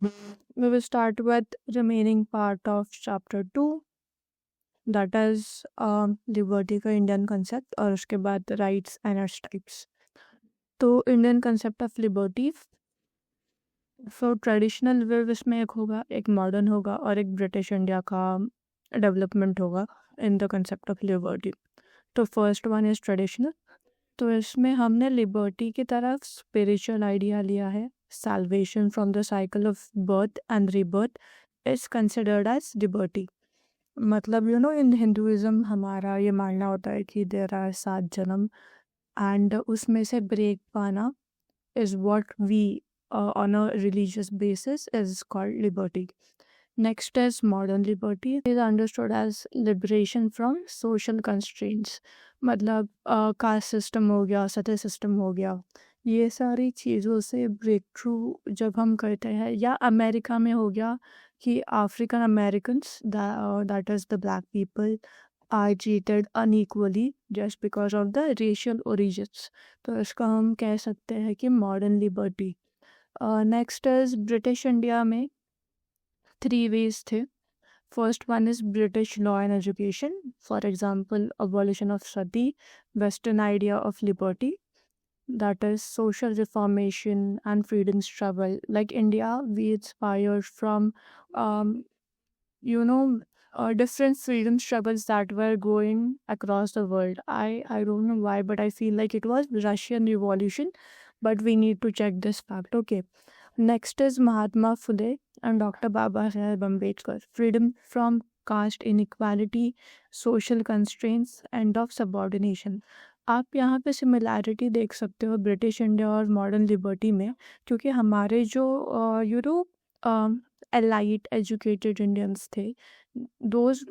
We will start with remaining part of chapter 2, that is liberty का Indian concept, और उसके बाद rights and its types. तो Indian concept of liberty, so traditional way इसमें एक होगा, एक मॉडर्न होगा और एक ब्रिटिश इंडिया का डेवलपमेंट होगा in the concept of liberty. तो फर्स्ट वन इज ट्रेडिशनल. तो इसमें हमने लिबर्टी की तरफ स्पिरिचुअल आइडिया लिया है. salvation from the cycle of birth and rebirth is considered as liberty. मतलब इन हिंदुइज्म हमारा ये मानना होता है कि देयर आर 7 जन्म, एंड उसमें से ब्रेक पाना is what we on a religious basis is called liberty. Next is modern liberty. It is understood as liberation from social constraints. मतलब कास्ट सिस्टम हो गया, सती सिस्टम हो गया, ये सारी चीज़ों से ब्रेक थ्रू जब हम करते हैं, या अमेरिका में हो गया कि African Americans, that is the black people, are treated unequally just because of the racial origins. तो इसका हम कह सकते हैं कि modern liberty. Next is British India में 3 ways थे. First one is British law and education, for example abolition of sati, western idea of liberty, that is social reformation and freedom struggle. Like India, we inspired from you know different freedom struggles that were going across the world. I don't know why, but I feel like it was Russian Revolution, but we need to check this fact. Okay. Next is Mahatma Phule and Dr. Baba Saheb Ambedkar. Freedom from caste inequality, social constraints, end of subordination. आप यहाँ पे similarity देख सकते हो British India और modern liberty में, क्योंकि हमारे जो elite educated Indians थे, those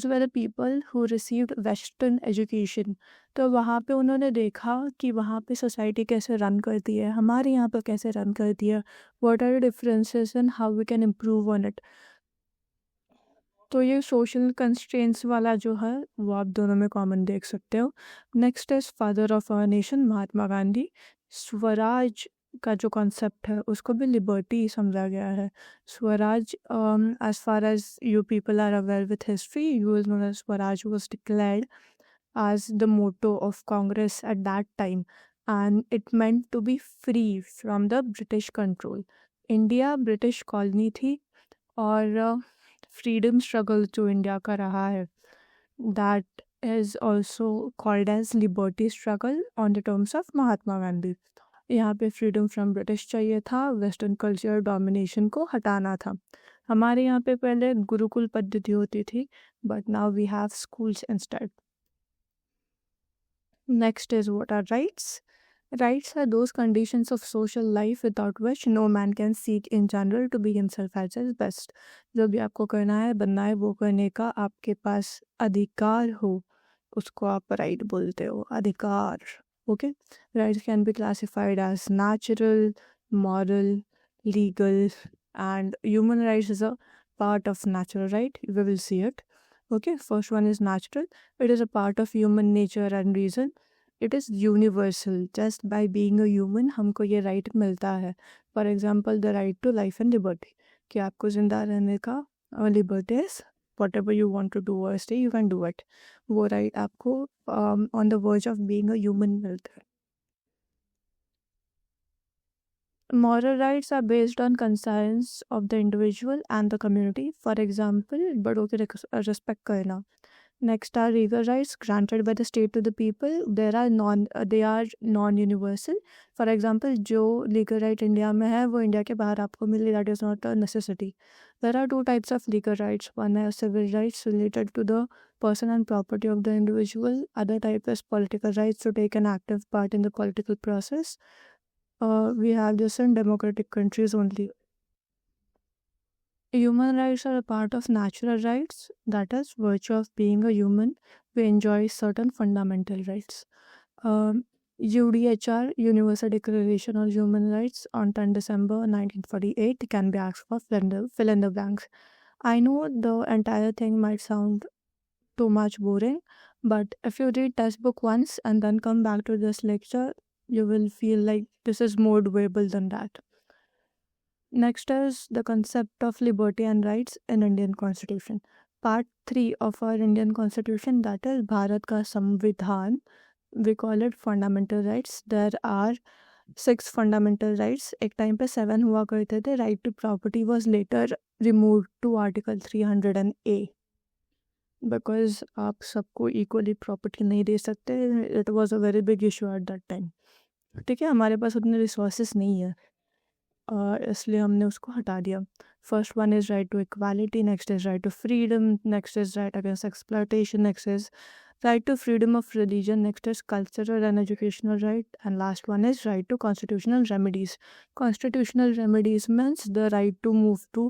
were the people who received western education. तो वहाँ पे उन्होंने देखा कि वहाँ पे सोसाइटी कैसे रन करती है, हमारे यहाँ पे कैसे रन करती है, what are the differences and how we can improve on it. तो ये सोशल कंस्ट्रेंट्स वाला जो है वो आप दोनों में कॉमन देख सकते हो. Next is father of our nation Mahatma Gandhi. Swaraj का जो कॉन्सेप्ट है उसको भी लिबर्टी समझा गया है. Swaraj, as far as you people are aware with history, you is known as Swaraj was declared as the motto of Congress at that time, and it meant to be free from the British control. India British colony थी, और freedom struggle जो India का रहा है, that is also called as liberty struggle on the terms of Mahatma Gandhi. यहाँ पे freedom from British चाहिए था, वेस्टर्न कल्चर डोमिनेशन को हटाना था. हमारे यहाँ पे पहले गुरुकुल पद्धति होती थी, but now we have schools instead. Next is what are rights. Rights are those conditions of social life without which no man can seek in general to be himself as his best. जो भी आपको करना है, बनना है, वो करने का आपके पास अधिकार हो, उसको आप राइट बोलते हो, अधिकार. Okay? Rights can be classified as natural, moral, legal, and human rights is a part of natural right. We will see it. Okay, first one is natural. It is a part of human nature and reason. It is universal. Just by being a human, हमको ये right मिलता है. For example, the right to life and liberty. कि आपको जिंदा रहने का liberty is whatever you want to do or say, you can do it. वो right आपको on the verge of being a human मिलता है. Moral rights are based on conscience of the individual and the community. For example, बड़ों की respect करना. Next are legal rights granted by the state to the people. They are non-universal. For example, जो legal right India में है वो India के बाहर आपको मिले, that is not a necessity. There are 2 types of legal rights. One is civil rights related to the person and property of the individual. Other type is political rights to take an active part in the political process. We have this in democratic countries only. Human rights are a part of natural rights, that is, virtue of being a human, we enjoy certain fundamental rights. UDHR, Universal Declaration on Human Rights, on 10 December 1948, can be asked for fill in the blanks. I know the entire thing might sound too much boring, but if you read textbook once and then come back to this lecture, you will feel like this is more doable than that. Next is the concept of liberty and rights in Indian Constitution. Part 3 of our Indian Constitution, that is Bharat ka Samvidhan. We call it fundamental rights. There are 6 fundamental rights. एक time पे 7 हुआ करते थे. Right to property was later removed to Article 300A because आप सबको equally property नहीं दे सकते. It was a very big issue at that time. ठीक है, हमारे पास उतने रिसोर्सेस नहीं है, इसलिए हमने उसको हटा दिया. First one is right to equality, next is right to freedom, next is right against exploitation, next is right to freedom of religion, next is cultural and educational right, and last one is right to constitutional remedies. Constitutional remedies means the right to move to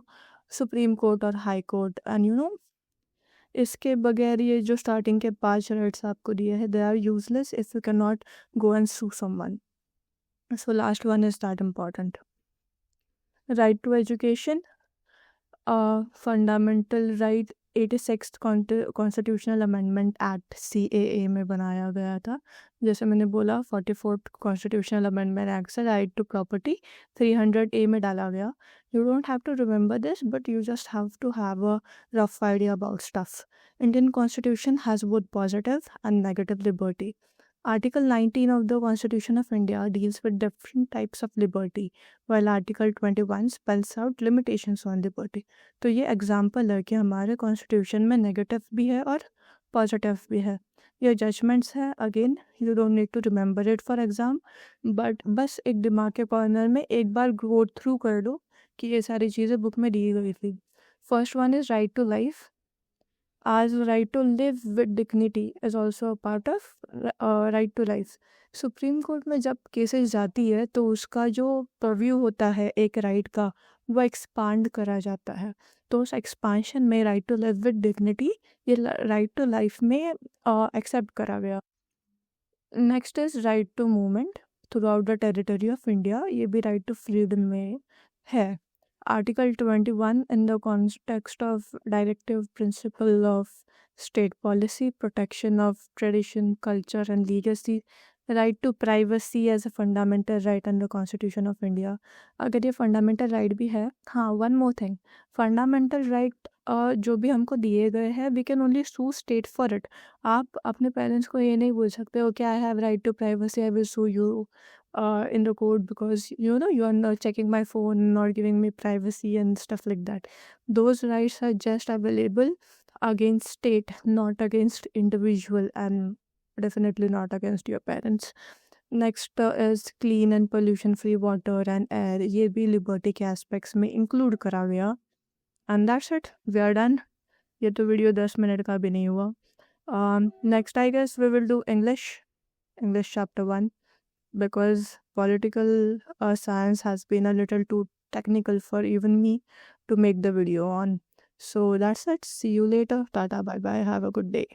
Supreme Court or High Court, and इसके बगैर ये जो starting के 5 rights आपको दिए हैं, they are useless if you can not go and sue someone. So last one is that important. Right to education, fundamental right 86th constitutional amendment act CAA में बनाया गया था. जैसे मैंने बोला 44th कॉन्स्टिट्यूशनल अमेंडमेंट एक्ट से right to property 300A में डाला गया. You don't have to remember this, but you just have to have a rough idea about stuff. Indian constitution has both positive and negative liberty. Article 19 of the Constitution of India deals with different types of liberty, while Article 21 spells out limitations on liberty. तो ये example है कि हमारे constitution में negative भी है और positive भी है. ये जजमेंट्स है, again you don't need to remember it for exam, but बस एक दिमाग के कॉर्नर में एक बार गो थ्रू कर लो कि ये सारी चीज़ें बुक में दी गई थी. First one is right to life. As right to live with dignity is also a part of right to life. Supreme court में जब केसेस जाती है तो उसका जो परव्यू होता है एक राइट का, वो एक्सपांड करा जाता है. तो उस एक्सपांशन में right to live with dignity, ये राइट टू लाइफ में एक्सेप्ट करा गया. Next is right to movement throughout the territory of India. ये भी राइट टू फ्रीडम में है. Article 21 in the context of directive principle of state policy, protection of tradition, culture and legacy, right to privacy as a fundamental right under Constitution of India. अगर ये fundamental right भी है, हाँ, one more thing, fundamental right जो भी हमको दिए गए हैं, we can only sue state for it. आप अपने पेरेंट्स को ये नहीं बोल सकते हो कि I have right to privacy, I will sue you in the court because you are not checking my phone, not giving me privacy and stuff like that. Those rights are just available against state, not against individual, and definitely not against your parents. Next is clean and pollution free water and air. ये भी liberty के aspects में include करा गया. And that's it, we are done. ये तो video 10 minute का भी नहीं हुआ. Next I guess we will do English chapter 1, because political science has been a little too technical for even me to make the video on. So that's it. See you later. Tata, bye bye. Have a good day.